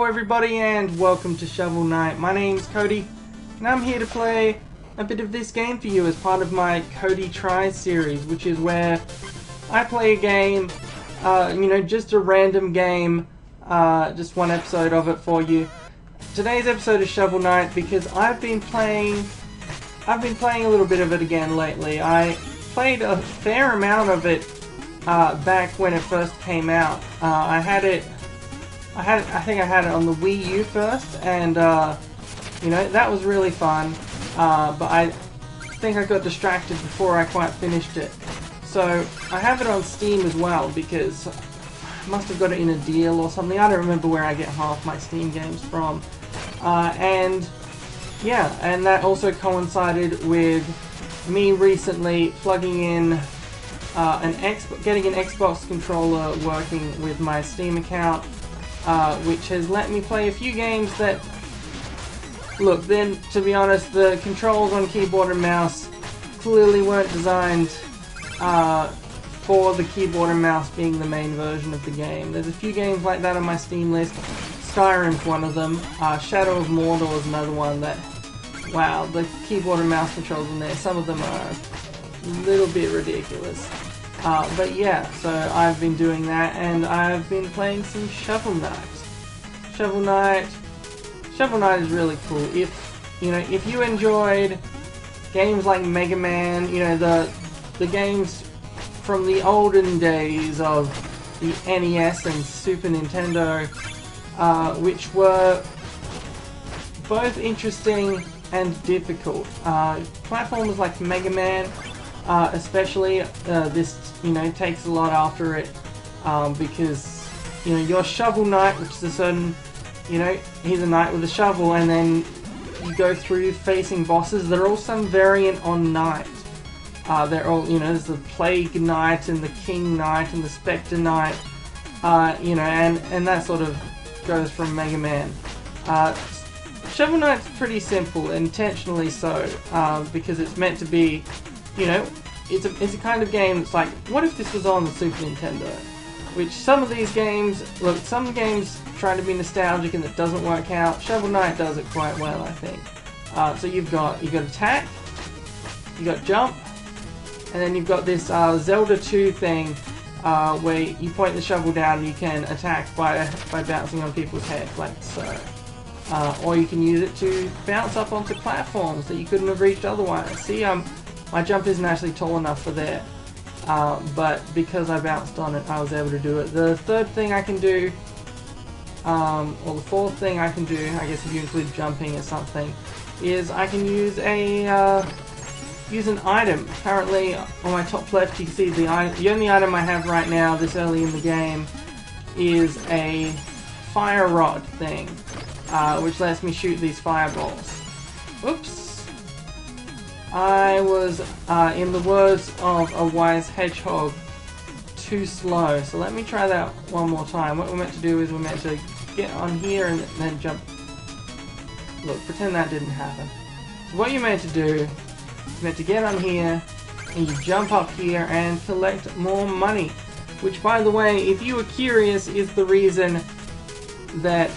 everybody and welcome to Shovel Knight. My name's Cody and I'm here to play a bit of this game for you as part of my Cody Tries series, which is where I play a game, just a random game, just one episode of it for you. Today's episode is Shovel Knight because I've been playing a little bit of it again lately. I played a fair amount of it back when it first came out. I think I had it on the Wii U first, and that was really fun. But I think I got distracted before I quite finished it. So I have it on Steam as well because I must have got it in a deal or something. I don't remember where I get half my Steam games from. And that also coincided with me recently plugging in getting an Xbox controller working with my Steam account. Which has let me play a few games that, look, then to be honest, the controls on keyboard and mouse clearly weren't designed for the keyboard and mouse being the main version of the game. There's a few games like that on my Steam list. Skyrim's one of them. Shadow of Mordor is another one that, wow, the keyboard and mouse controls in there, some of them are a little bit ridiculous. But yeah, so I've been doing that, and I've been playing some Shovel Knight. Shovel Knight is really cool. If you enjoyed games like Mega Man, the games from the olden days of the NES and Super Nintendo, which were both interesting and difficult. Platformers like Mega Man, especially, this takes a lot after it, because your Shovel Knight, which is a certain, he's a knight with a shovel, and then you go through facing bosses. They're all some variant on Knight. They're all, there's the Plague Knight and the King Knight and the Spectre Knight, and that sort of goes from Mega Man. Shovel Knight's pretty simple, intentionally so, because it's meant to be, it's a kind of game that's like, what if this was on the Super Nintendo? Which some of these games, look, some games try to be nostalgic and it doesn't work out. Shovel Knight does it quite well, I think. So you've got attack, you got jump, and then you've got this Zelda 2 thing where you point the shovel down and you can attack by bouncing on people's heads, like so. Or you can use it to bounce up onto platforms that you couldn't have reached otherwise. See, my jump isn't actually tall enough for there, but because I bounced on it, I was able to do it. The third thing I can do, or the fourth thing I can do, I guess if you include jumping or something, is I can use use an item. Currently, on my top left, you can see the only item I have right now, this early in the game, is a fire rod thing, which lets me shoot these fireballs. Oops. I was, in the words of a wise hedgehog, too slow. So let me try that one more time. What we're meant to do is we're meant to get on here and then jump. Look, pretend that didn't happen. So what you're meant to do is meant to get on here and you jump up here and collect more money. Which, by the way, if you were curious, is the reason that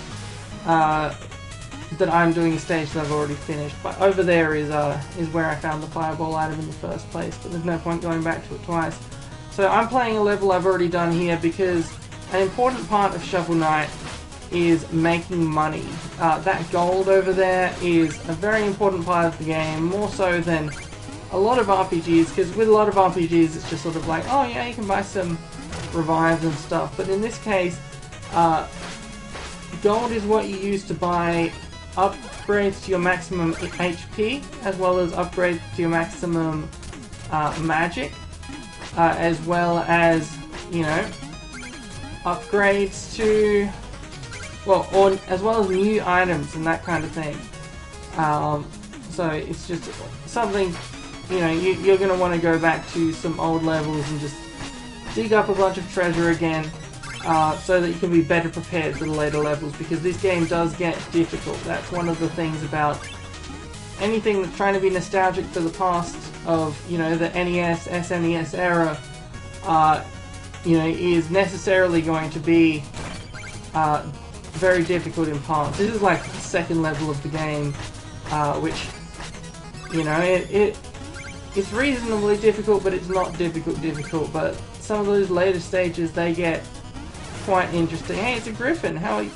I'm doing a stage that I've already finished. But over there is where I found the fireball item in the first place, but there's no point going back to it twice. So I'm playing a level I've already done here because an important part of Shovel Knight is making money. That gold over there is a very important part of the game, more so than a lot of RPGs, because with a lot of RPGs it's just sort of like, oh yeah, you can buy some revives and stuff, but in this case, gold is what you use to buy upgrades to your maximum HP, as well as upgrades to your maximum magic, as well as, upgrades to, or as well as new items and that kind of thing. So it's just something, you're going to want to go back to some old levels and just dig up a bunch of treasure again, so that you can be better prepared for the later levels, because this game does get difficult. That's one of the things about anything that's trying to be nostalgic for the past of, the NES, SNES era, is necessarily going to be very difficult in parts. This is like the second level of the game, which, you know, it's reasonably difficult, but it's not difficult. But some of those later stages, they get quite interesting. Hey, it's a griffin. How are you?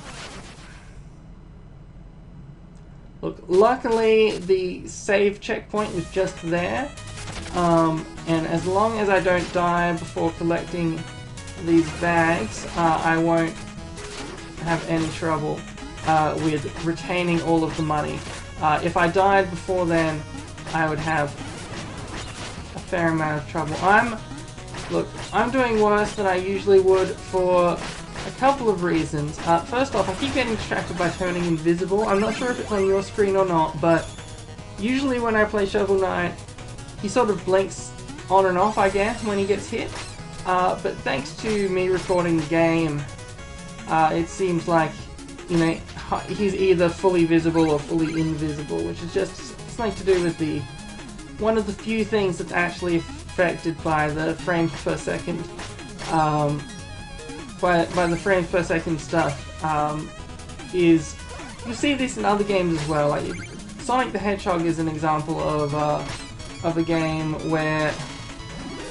Look, luckily the save checkpoint was just there, and as long as I don't die before collecting these bags, I won't have any trouble with retaining all of the money. If I died before then, I would have a fair amount of trouble. I'm doing worse than I usually would for a couple of reasons. First off, I keep getting distracted by turning invisible. I'm not sure if it's on your screen or not, but usually when I play Shovel Knight, he sort of blinks on and off, I guess, when he gets hit. But thanks to me recording the game, it seems like, you know, he's either fully visible or fully invisible, which is just something to do with one of the few things that's actually affected by the frames per second. By the frames per second stuff, is you see this in other games as well. Like Sonic the Hedgehog is an example of a game where,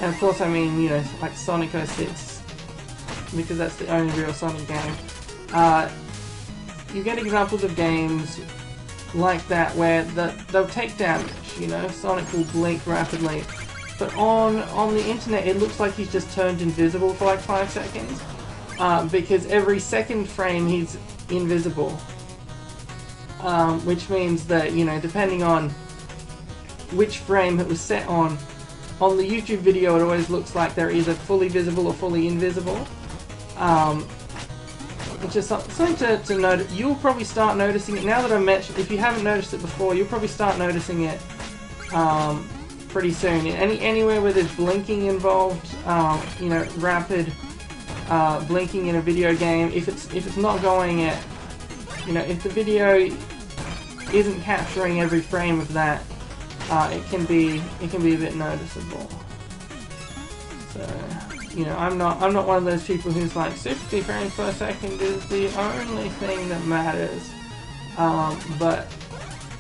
and of course I mean, you know, like Sonic 06, because that's the only real Sonic game. You get examples of games like that where they'll take damage. You know, Sonic will blink rapidly, but on the internet it looks like he's just turned invisible for like 5 seconds, because every second frame he's invisible, which means that, you know, depending on which frame it was set on the YouTube video, it always looks like they're either fully visible or fully invisible. Which is something to note. You'll probably start noticing it now that I mentioned. If you haven't noticed it before, you'll probably start noticing it pretty soon. Anywhere where there's blinking involved, you know, rapid blinking in a video game. If it's not going at, you know, if the video isn't capturing every frame of that, it can be a bit noticeable. So, you know, I'm not one of those people who's like 60 frames per second is the only thing that matters. But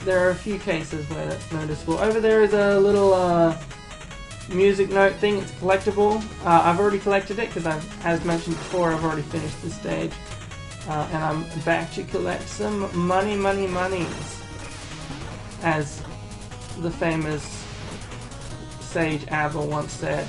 there are a few cases where that's noticeable. Over there is a little music note thing. It's collectible. I've already collected it because as mentioned before, I've already finished this stage, and I'm back to collect some monies, as the famous sage Abba once said.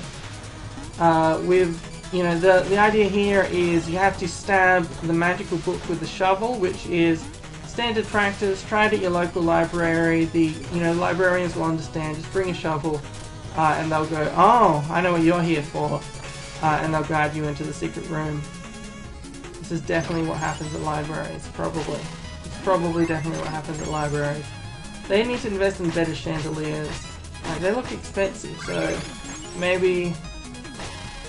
You know, the idea here is you have to stab the magical book with the shovel, which is standard practice. Try it at your local library. You know, librarians will understand. Just bring a shovel, and they'll go, "Oh, I know what you're here for," and they'll guide you into the secret room. This is definitely what happens at libraries. It's probably definitely what happens at libraries. They need to invest in better chandeliers. Like, they look expensive, so maybe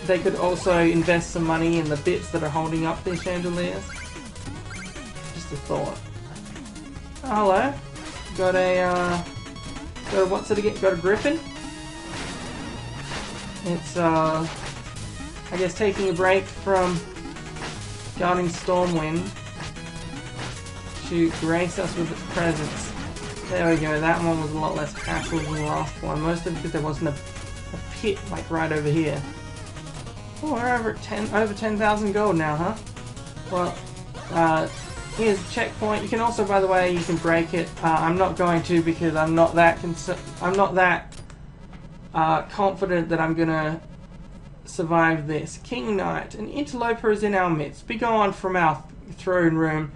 they could also invest some money in the bits that are holding up these chandeliers. Just a thought. Oh, hello. Got a what's it again? Got a griffin. It's I guess taking a break from guarding Stormwind to grace us with its presence. There we go. That one was a lot less hassle than the last one. Mostly because there wasn't a pit like right over here. Oh, we're over at over 10,000 gold now, huh? Well, here's a checkpoint. You can also, by the way, you can break it. I'm not going to because I'm not that confident that I'm gonna survive this. King Knight, an interloper is in our midst. Be gone from our throne room.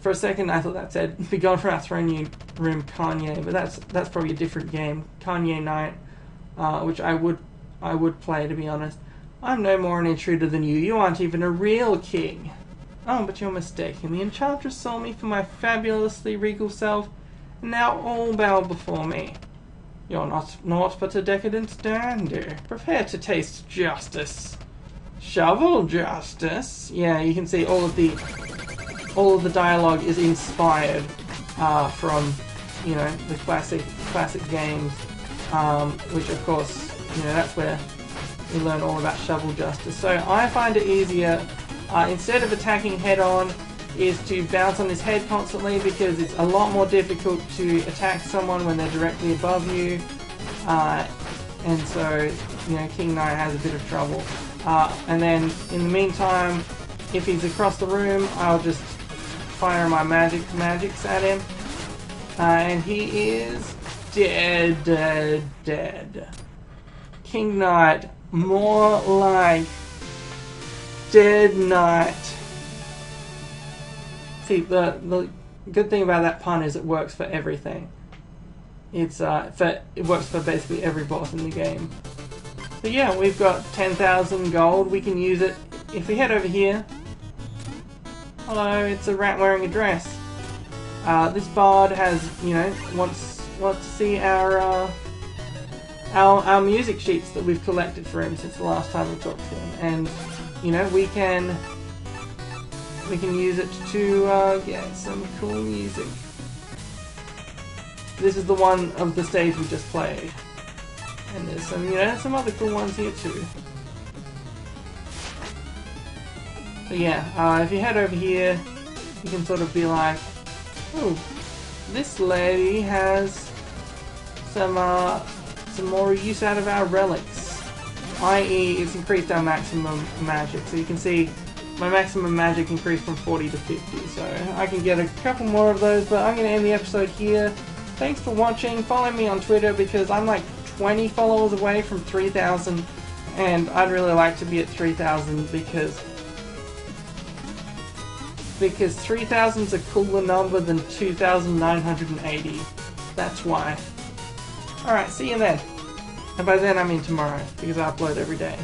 For a second, I thought that said "Be gone from our throne room, Kanye," but that's probably a different game. Kanye Knight, which I would play, to be honest. I'm no more an intruder than you. You aren't even a real king. Oh, but you're mistaken. The Enchantress saw me for my fabulously regal self, and now all bow before me. You're not naught but a decadent dandy. Prepare to taste justice. Shovel justice. Yeah, you can see all of the dialogue is inspired from, you know, the classic games, which of course, you know, that's where we learn all about shovel justice. So I find it easier, instead of attacking head on, is to bounce on his head constantly, because it's a lot more difficult to attack someone when they're directly above you. And so, you know, King Knight has a bit of trouble. And then, in the meantime, if he's across the room, I'll just fire my magics at him. And he is dead. King Knight, more like Dead Knight. See, the good thing about that pun is it works for everything. It works for basically every boss in the game. So yeah, we've got 10,000 gold. We can use it if we head over here. Hello, it's a rat wearing a dress. This bard has, you know, wants to see our music sheets that we've collected for him since the last time we talked to him, and you know, we can use it to get some cool music. This is the one of the stage we just played, and there's some, you know, some other cool ones here too. So yeah, if you head over here, you can sort of be like, oh, this lady has some more use out of our relics, i.e. it's increased our maximum magic. So you can see my maximum magic increased from 40 to 50, so I can get a couple more of those, but I'm going to end the episode here. Thanks for watching. Follow me on Twitter, because I'm like 20 followers away from 3,000, and I'd really like to be at 3,000 because 3,000 is a cooler number than 2,980. That's why. Alright, see you then. And by then I mean tomorrow, because I upload every day.